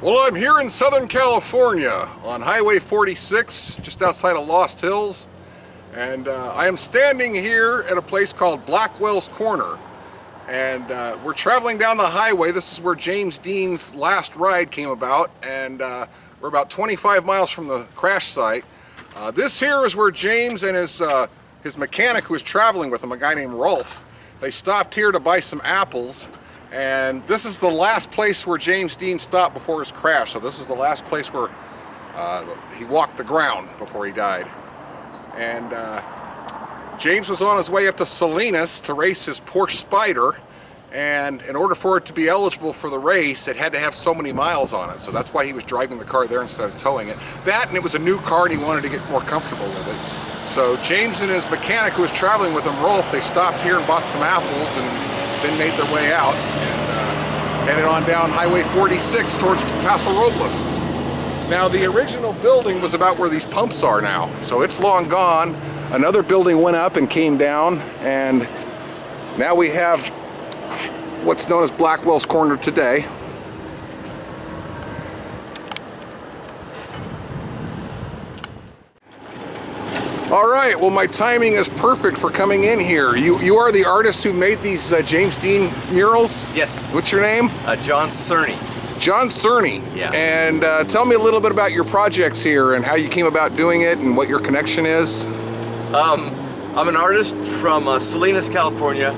Well, I'm here in Southern California on Highway 46, just outside of Lost Hills. And I am standing here at a place called Blackwell's Corner. And we're traveling down the highway. This is where James Dean's last ride came about. And we're about 25 miles from the crash site. This here is where James and his mechanic who was traveling with him, a guy named Rolf, they stopped here to buy some apples. And this is the last place where James Dean stopped before his crash. So this is the last place where he walked the ground before he died. And James was on his way up to Salinas to race his Porsche Spyder. And in order for it to be eligible for the race, it had to have so many miles on it. So that's why he was driving the car there instead of towing it. That, and it was a new car and he wanted to get more comfortable with it. So James and his mechanic who was traveling with him, Rolf, they stopped here and bought some apples and then made their way out and headed on down Highway 46 towards Paso Robles. Now the original building was about where these pumps are now, so it's long gone. Another building went up and came down, and now we have what's known as Blackwell's Corner today. All right, well, my timing is perfect for coming in here. You are the artist who made these James Dean murals? Yes. What's your name? John Cerny. John Cerny. Yeah. And tell me a little bit about your projects here and how you came about doing it and what your connection is. I'm an artist from Salinas, California.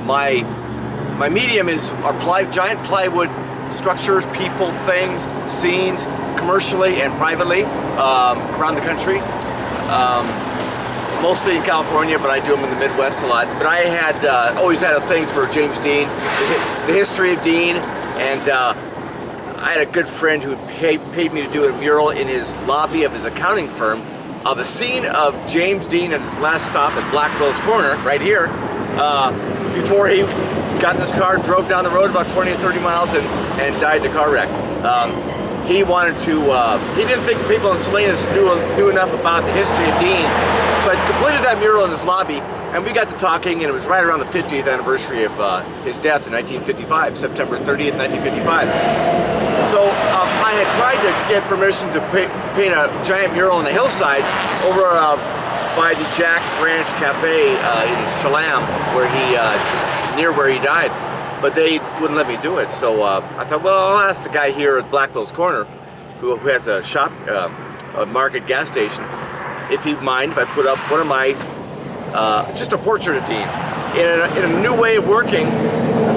My medium is giant plywood structures, people, things, scenes, commercially and privately around the country. Mostly in California, but I do them in the Midwest a lot. But I had always had a thing for James Dean, the history of Dean, and I had a good friend who paid me to do a mural in his lobby of his accounting firm of a scene of James Dean at his last stop at Blackwell's Corner, right here, before he got in his car, drove down the road about 20 or 30 miles and died in a car wreck. He wanted to, he didn't think the people in Salinas knew enough about the history of Dean. So I completed that mural in his lobby, and we got to talking, and it was right around the 50th anniversary of his death in 1955, September 30th, 1955. So I had tried to get permission to paint a giant mural on the hillside over by the Jack's Ranch Cafe in Chelam, near where he died. But they wouldn't let me do it, so I thought, well, I'll ask the guy here at Blackwell's Corner, who has a shop, a market gas station, if he'd mind if I put up one of my, just a portrait of Dean. In a new way of working,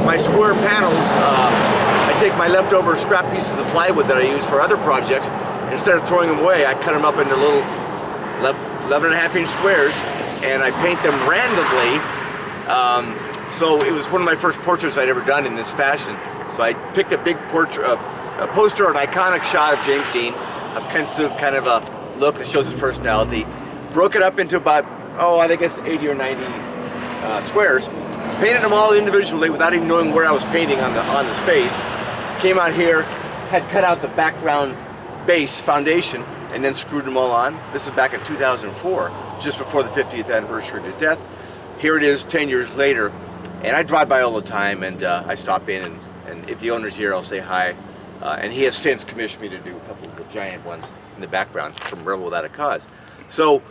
my square panels, I take my leftover scrap pieces of plywood that I use for other projects, instead of throwing them away, I cut them up into little 11.5-inch squares, and I paint them randomly. So it was one of my first portraits I'd ever done in this fashion. So I picked a big portrait, a poster, an iconic shot of James Dean, a pensive kind of a look that shows his personality. Broke it up into about, I guess 80 or 90 squares. Painted them all individually without even knowing where I was painting on his face. Came out here, had cut out the background base foundation, and then screwed them all on. This was back in 2004, just before the 50th anniversary of his death. Here it is 10 years later. And I drive by all the time, and I stop in, and if the owner's here, I'll say hi. And he has since commissioned me to do a couple of the giant ones in the background from Rebel Without a Cause. So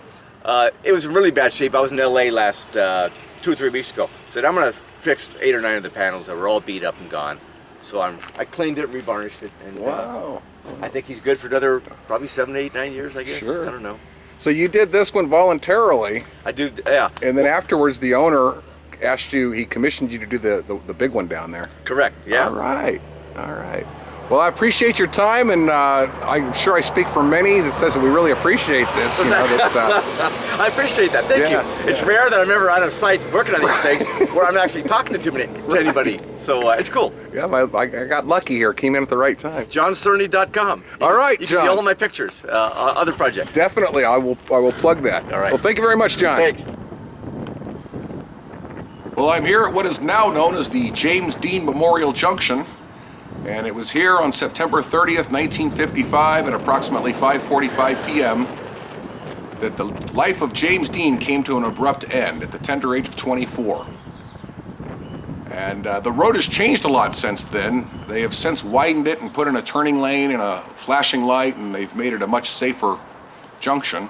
it was in really bad shape. I was in LA last 2 or 3 weeks ago. Said I'm gonna fix 8 or 9 of the panels that were all beat up and gone. So I cleaned it, revarnished it, and wow. I think he's good for another probably 7, 8, 9 years, I guess. Sure. I don't know. So you did this one voluntarily. I do, yeah. And then afterwards, the owner asked you, he commissioned you to do the big one down there. Correct, yeah. All right, all right. Well, I appreciate your time, and I'm sure I speak for many that says that we really appreciate this. You know, I appreciate that, thank you. It's rare that I'm ever on a site working on these things where I'm actually talking to anybody, so it's cool. Yeah, I got lucky here, came in at the right time. JohnCerny.com. All right, you John. can see all of my pictures, other projects. Definitely, I will plug that. All right. Well, thank you very much, John. Thanks. Well, I'm here at what is now known as the James Dean Memorial Junction, and it was here on September 30th, 1955 at approximately 5:45 p.m. that the life of James Dean came to an abrupt end at the tender age of 24. And the road has changed a lot since then. They have since widened it and put in a turning lane and a flashing light, and they've made it a much safer junction.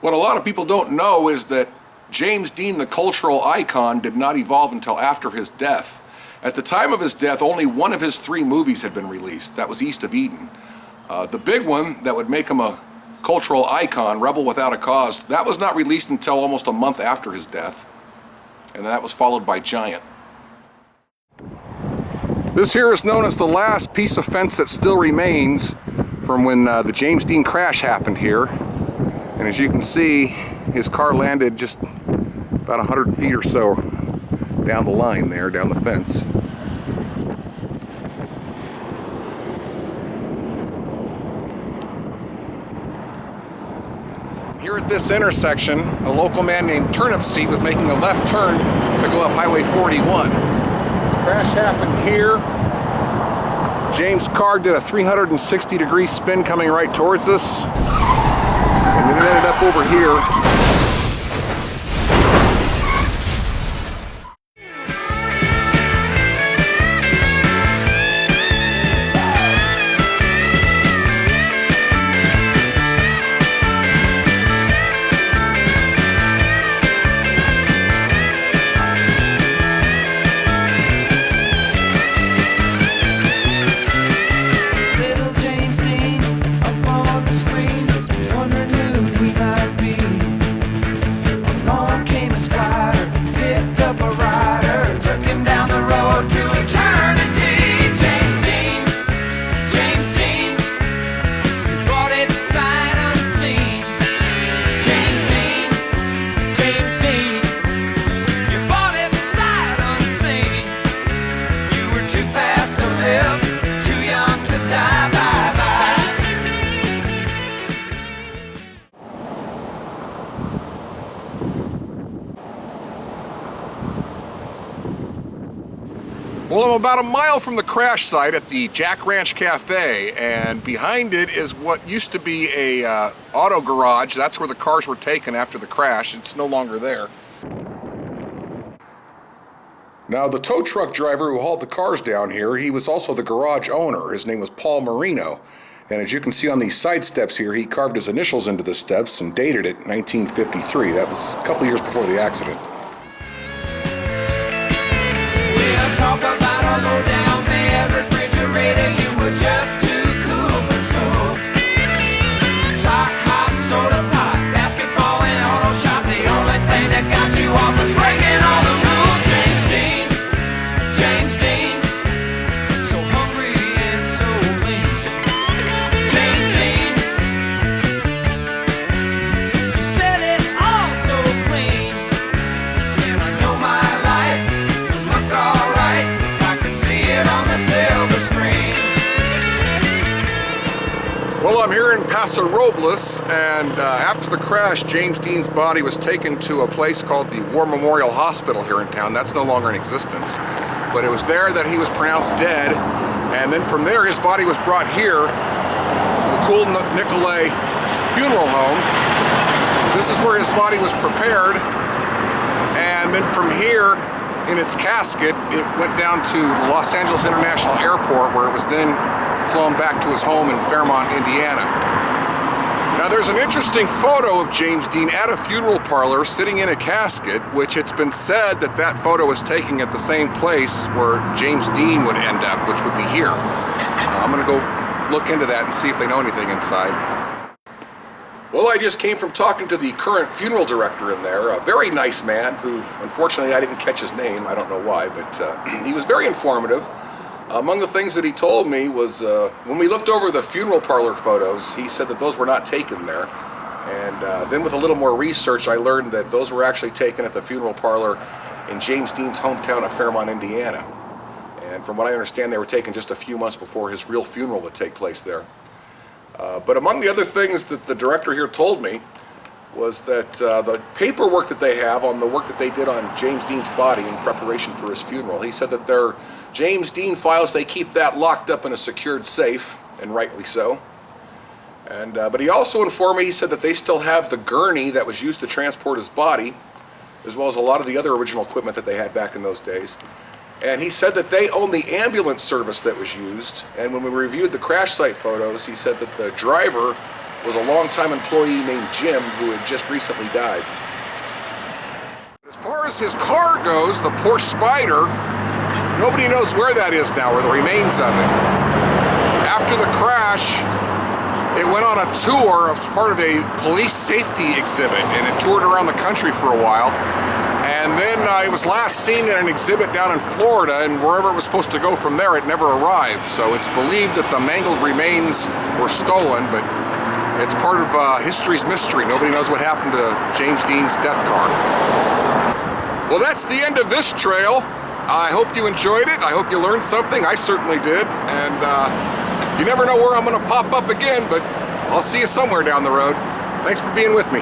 What a lot of people don't know is that James Dean, the cultural icon, did not evolve until after his death. At the time of his death, only one of his 3 movies had been released. That was East of Eden. The big one that would make him a cultural icon, Rebel Without a Cause, that was not released until almost a month after his death. And that was followed by Giant. This here is known as the last piece of fence that still remains from when the James Dean crash happened here. And as you can see, his car landed just about 100 feet or so down the line there, down the fence. Here at this intersection, a local man named Turnipseed was making a left turn to go up Highway 41. The crash happened here. James' car did a 360-degree spin coming right towards us, and then it ended up over here. Well, I'm about a mile from the crash site at the Jack Ranch Cafe, and behind it is what used to be a auto garage. That's where the cars were taken after the crash. It's no longer there. Now, the tow truck driver who hauled the cars down here, he was also the garage owner. His name was Paul Marino. And as you can see on these side steps here, he carved his initials into the steps and dated it 1953. That was a couple years before the accident. We'll talk about a low-down bed, refrigerator, you were just too cool for school. Sock hop, soda pop, basketball and auto shop, the only thing that got you off was breaking all the rules. James Dean, so hungry and so lean. James Dean, you said it all so clean. And I know my life would look alright if I could see it on the silver screen. Well, I'm here in Paso Robles, and after the crash, James Dean's body was taken to a place called the War Memorial Hospital here in town. That's no longer in existence. But it was there that he was pronounced dead, and then from there his body was brought here, the Cool Nicolay Funeral Home. This is where his body was prepared, and then from here, in its casket, it went down to the Los Angeles International Airport, where it was then flown back to his home in Fairmont, Indiana. Now, there's an interesting photo of James Dean at a funeral parlor sitting in a casket, which it's been said that that photo was taken at the same place where James Dean would end up, which would be here. I'm gonna go look into that and see if they know anything inside. Well, I just came from talking to the current funeral director in there, a very nice man who, unfortunately, I didn't catch his name. I don't know why, but he was very informative. Among the things that he told me was when we looked over the funeral parlor photos, he said that those were not taken there. And then with a little more research, I learned that those were actually taken at the funeral parlor in James Dean's hometown of Fairmont, Indiana. And from what I understand, they were taken just a few months before his real funeral would take place there. But among the other things that the director here told me was that the paperwork that they have on the work that they did on James Dean's body in preparation for his funeral, he said that their James Dean files, they keep that locked up in a secured safe, and rightly so. And but he also informed me, he said that they still have the gurney that was used to transport his body, as well as a lot of the other original equipment that they had back in those days. And he said that they owned the ambulance service that was used. And when we reviewed the crash site photos, he said that the driver was a longtime employee named Jim who had just recently died. As far as his car goes, the Porsche Spyder, nobody knows where that is now, or the remains of it. After the crash, it went on a tour as part of a police safety exhibit, and it toured around the country for a while. And then it was last seen at an exhibit down in Florida, and wherever it was supposed to go from there, it never arrived. So it's believed that the mangled remains were stolen, but it's part of history's mystery. Nobody knows what happened to James Dean's death car. Well, that's the end of this trail. I hope you enjoyed it. I hope you learned something. I certainly did. And you never know where I'm going to pop up again, but I'll see you somewhere down the road. Thanks for being with me.